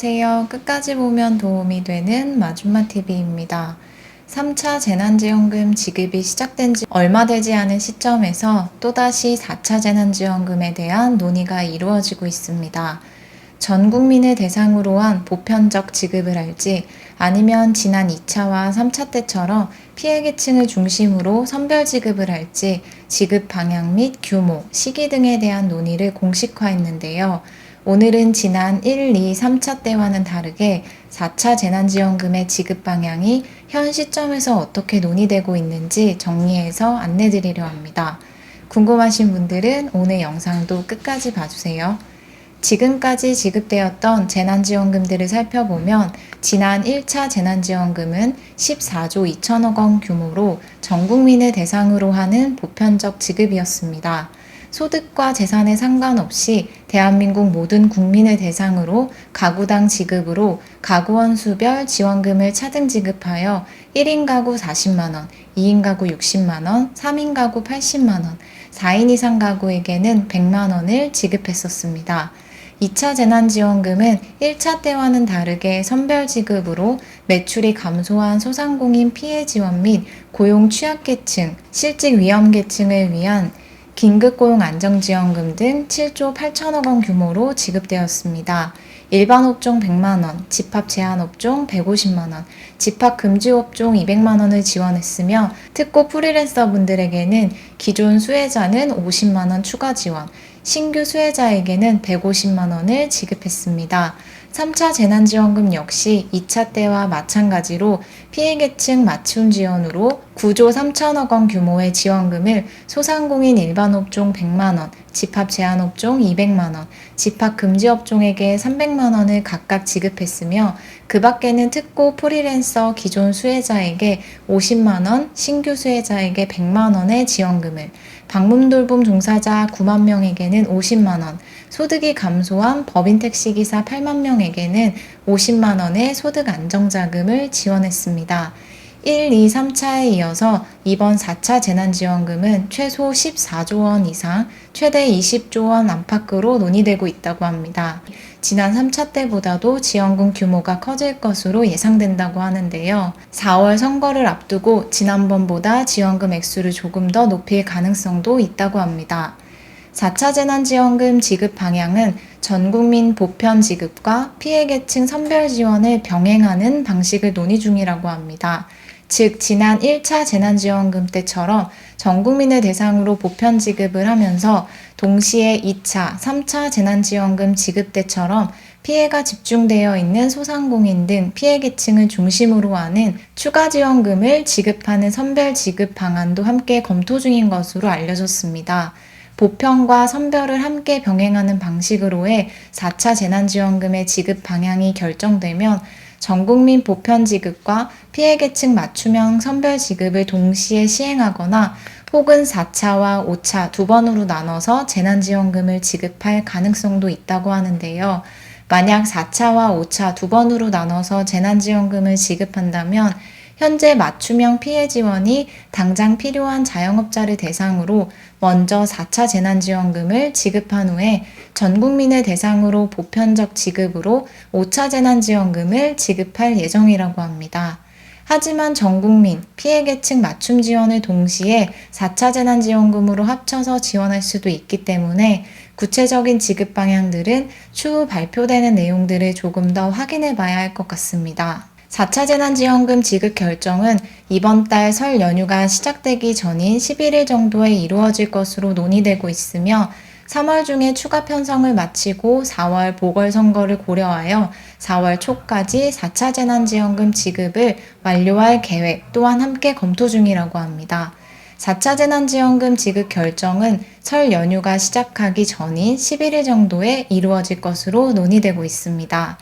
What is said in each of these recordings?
안녕하세요. 끝까지 보면 도움이 되는 마줌마TV입니다. 3차 재난지원금 지급이 시작된 지 얼마 되지 않은 시점에서 또다시 4차 재난지원금에 대한 논의가 이루어지고 있습니다. 전 국민을 대상으로 한 보편적 지급을 할지 아니면 지난 2차와 3차 때처럼 피해계층을 중심으로 선별 지급을 할지 지급 방향 및 규모, 시기 등에 대한 논의를 공식화했는데요. 오늘은 지난 1, 2, 3차 때와는 다르게 4차 재난지원금의 지급 방향이 현 시점에서 어떻게 논의되고 있는지 정리해서 안내드리려 합니다. 궁금하신 분들은 오늘 영상도 끝까지 봐주세요. 지금까지 지급되었던 재난지원금들을 살펴보면 지난 1차 재난지원금은 14조 2천억 원 규모로 전 국민을 대상으로 하는 보편적 지급이었습니다. 소득과 재산에 상관없이 대한민국 모든 국민을 대상으로 가구당 지급으로 가구원 수별 지원금을 차등 지급하여 1인 가구 40만원, 2인 가구 60만원, 3인 가구 80만원, 4인 이상 가구에게는 100만원을 지급했었습니다. 2차 재난지원금은 1차 때와는 다르게 선별지급으로 매출이 감소한 소상공인 피해 지원 및 고용 취약계층, 실직 위험계층을 위한 긴급고용 안정지원금 등 7조 8천억 원 규모로 지급되었습니다. 일반 업종 100만원, 집합 제한 업종 150만원, 집합 금지 업종 200만원을 지원했으며 특고 프리랜서 분들에게는 기존 수혜자는 50만원 추가 지원, 신규 수혜자에게는 150만원을 지급했습니다. 3차 재난지원금 역시 2차 때와 마찬가지로 피해계층 맞춤 지원으로 9조 3천억 원 규모의 지원금을 소상공인 일반업종 100만원, 집합 제한업종 200만원, 집합 금지업종에게 300만원을 각각 지급했으며 그 밖에는 특고 프리랜서 기존 수혜자에게 50만원, 신규 수혜자에게 100만원의 지원금을, 방문돌봄 종사자 9만 명에게는 50만원, 소득이 감소한 법인 택시기사 8만 명에게는 50만 원의 소득 안정자금을 지원했습니다. 1, 2, 3차에 이어서 이번 4차 재난지원금은 최소 14조 원 이상, 최대 20조 원 안팎으로 논의되고 있다고 합니다. 지난 3차 때보다도 지원금 규모가 커질 것으로 예상된다고 하는데요. 4월 선거를 앞두고 지난번보다 지원금 액수를 조금 더 높일 가능성도 있다고 합니다. 4차 재난지원금 지급 방향은 전국민 보편 지급과 피해계층 선별 지원을 병행하는 방식을 논의 중이라고 합니다. 즉, 지난 1차 재난지원금 때처럼 전 국민을 대상으로 보편 지급을 하면서 동시에 2차, 3차 재난지원금 지급 때처럼 피해가 집중되어 있는 소상공인 등 피해계층을 중심으로 하는 추가 지원금을 지급하는 선별 지급 방안도 함께 검토 중인 것으로 알려졌습니다. 보편과 선별을 함께 병행하는 방식으로의 4차 재난지원금의 지급 방향이 결정되면 전국민 보편 지급과 피해계층 맞춤형 선별 지급을 동시에 시행하거나 혹은 4차와 5차 두 번으로 나눠서 재난지원금을 지급할 가능성도 있다고 하는데요. 만약 4차와 5차 두 번으로 나눠서 재난지원금을 지급한다면 현재 맞춤형 피해 지원이 당장 필요한 자영업자를 대상으로 먼저 4차 재난지원금을 지급한 후에 전 국민을 대상으로 보편적 지급으로 5차 재난지원금을 지급할 예정이라고 합니다. 하지만 전 국민, 피해계층 맞춤 지원을 동시에 4차 재난지원금으로 합쳐서 지원할 수도 있기 때문에 구체적인 지급 방향들은 추후 발표되는 내용들을 조금 더 확인해 봐야 할 것 같습니다. 4차 재난지원금 지급 결정은 이번 달 설 연휴가 시작되기 전인 11일 정도에 이루어질 것으로 논의되고 있으며 3월 중에 추가 편성을 마치고 4월 보궐선거를 고려하여 4월 초까지 4차 재난지원금 지급을 완료할 계획 또한 함께 검토 중이라고 합니다. 4차 재난지원금 지급 결정은 설 연휴가 시작하기 전인 11일 정도에 이루어질 것으로 논의되고 있습니다.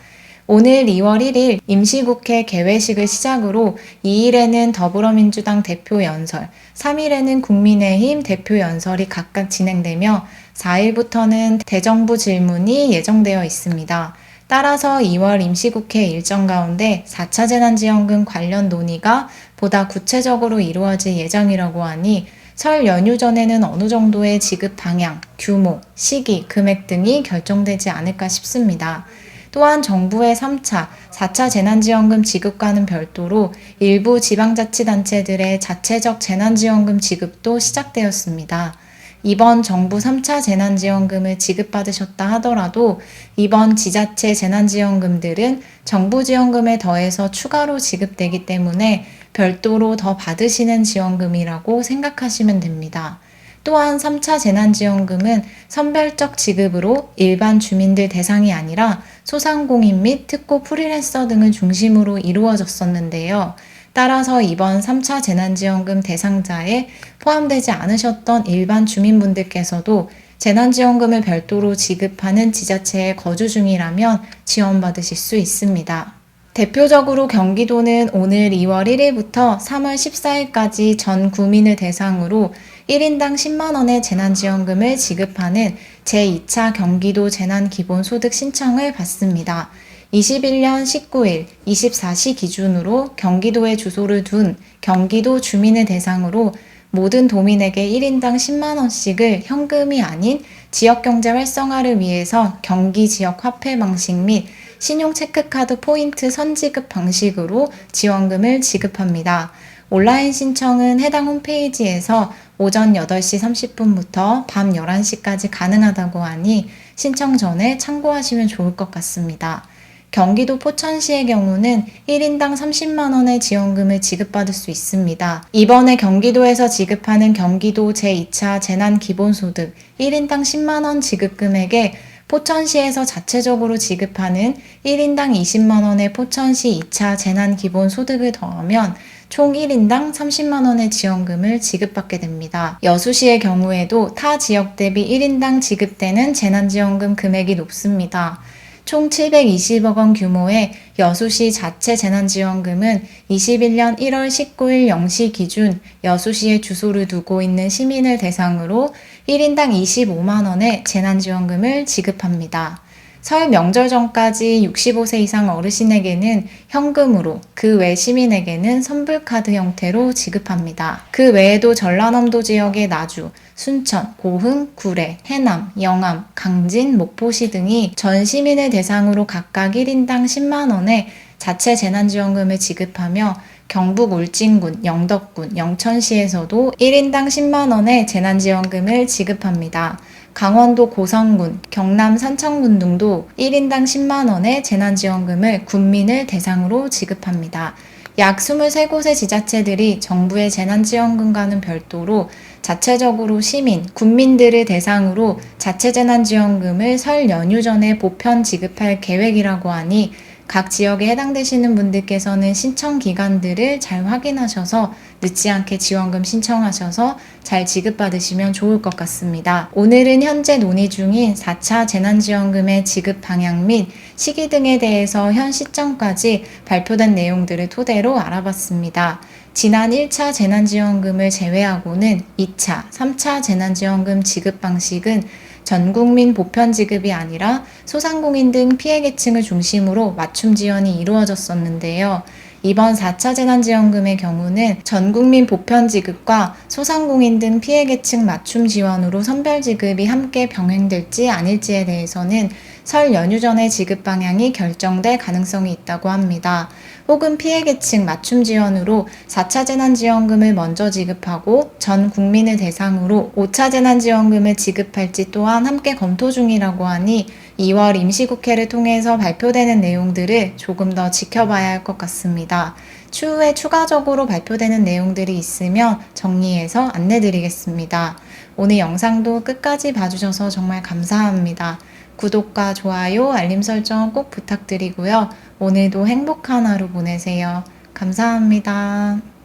오늘 2월 1일 임시국회 개회식을 시작으로 2일에는 더불어민주당 대표 연설, 3일에는 국민의힘 대표 연설이 각각 진행되며 4일부터는 대정부 질문이 예정되어 있습니다. 따라서 2월 임시국회 일정 가운데 4차 재난지원금 관련 논의가 보다 구체적으로 이루어질 예정이라고 하니 설 연휴 전에는 어느 정도의 지급 방향, 규모, 시기, 금액 등이 결정되지 않을까 싶습니다. 또한 정부의 3차, 4차 재난지원금 지급과는 별도로 일부 지방자치단체들의 자체적 재난지원금 지급도 시작되었습니다. 이번 정부 3차 재난지원금을 지급받으셨다 하더라도 이번 지자체 재난지원금들은 정부 지원금에 더해서 추가로 지급되기 때문에 별도로 더 받으시는 지원금이라고 생각하시면 됩니다. 또한 3차 재난지원금은 선별적 지급으로 일반 주민들 대상이 아니라 소상공인 및 특고 프리랜서 등을 중심으로 이루어졌었는데요. 따라서 이번 3차 재난지원금 대상자에 포함되지 않으셨던 일반 주민분들께서도 재난지원금을 별도로 지급하는 지자체에 거주 중이라면 지원받으실 수 있습니다. 대표적으로 경기도는 오늘 2월 1일부터 3월 14일까지 전 구민을 대상으로 1인당 10만원의 재난지원금을 지급하는 제2차 경기도 재난기본소득 신청을 받습니다. 21년 19일 24시 기준으로 경기도에 주소를 둔 경기도 주민을 대상으로 모든 도민에게 1인당 10만원씩을 현금이 아닌 지역경제 활성화를 위해서 경기 지역 화폐 방식 및 신용체크카드 포인트 선지급 방식으로 지원금을 지급합니다. 온라인 신청은 해당 홈페이지에서 오전 8시 30분부터 밤 11시까지 가능하다고 하니 신청 전에 참고하시면 좋을 것 같습니다. 경기도 포천시의 경우는 1인당 30만원의 지원금을 지급받을 수 있습니다. 이번에 경기도에서 지급하는 경기도 제2차 재난기본소득 1인당 10만원 지급금액에 포천시에서 자체적으로 지급하는 1인당 20만원의 포천시 2차 재난기본소득을 더하면 총 1인당 30만원의 지원금을 지급받게 됩니다. 여수시의 경우에도 타 지역 대비 1인당 지급되는 재난지원금 금액이 높습니다. 총 720억 원 규모의 여수시 자체 재난지원금은 21년 1월 19일 0시 기준 여수시에 주소를 두고 있는 시민을 대상으로 1인당 25만 원의 재난지원금을 지급합니다. 설 명절 전까지 65세 이상 어르신에게는 현금으로, 그 외 시민에게는 선불카드 형태로 지급합니다. 그 외에도 전라남도 지역의 나주, 순천, 고흥, 구례, 해남, 영암, 강진, 목포시 등이 전 시민을 대상으로 각각 1인당 10만 원의 자체 재난지원금을 지급하며 경북 울진군, 영덕군, 영천시에서도 1인당 10만 원의 재난지원금을 지급합니다. 강원도 고성군, 경남 산청군 등도 1인당 10만 원의 재난지원금을 군민을 대상으로 지급합니다. 약 23곳의 지자체들이 정부의 재난지원금과는 별도로 자체적으로 시민, 군민들을 대상으로 자체재난지원금을 설 연휴 전에 보편 지급할 계획이라고 하니 각 지역에 해당되시는 분들께서는 신청 기간들을 잘 확인하셔서 늦지 않게 지원금 신청하셔서 잘 지급받으시면 좋을 것 같습니다. 오늘은 현재 논의 중인 4차 재난지원금의 지급 방향 및 시기 등에 대해서 현 시점까지 발표된 내용들을 토대로 알아봤습니다. 지난 1차 재난지원금을 제외하고는 2차, 3차 재난지원금 지급 방식은 전국민 보편 지급이 아니라 소상공인 등 피해계층을 중심으로 맞춤 지원이 이루어졌었는데요. 이번 4차 재난지원금의 경우는 전국민 보편 지급과 소상공인 등 피해계층 맞춤 지원으로 선별 지급이 함께 병행될지 아닐지에 대해서는 설 연휴 전에 지급 방향이 결정될 가능성이 있다고 합니다. 혹은 피해계층 맞춤 지원으로 4차 재난지원금을 먼저 지급하고 전 국민을 대상으로 5차 재난지원금을 지급할지 또한 함께 검토 중이라고 하니 2월 임시국회를 통해서 발표되는 내용들을 조금 더 지켜봐야 할 것 같습니다. 추후에 추가적으로 발표되는 내용들이 있으면 정리해서 안내드리겠습니다. 오늘 영상도 끝까지 봐주셔서 정말 감사합니다. 구독과 좋아요, 알림 설정 꼭 부탁드리고요. 오늘도 행복한 하루 보내세요. 감사합니다.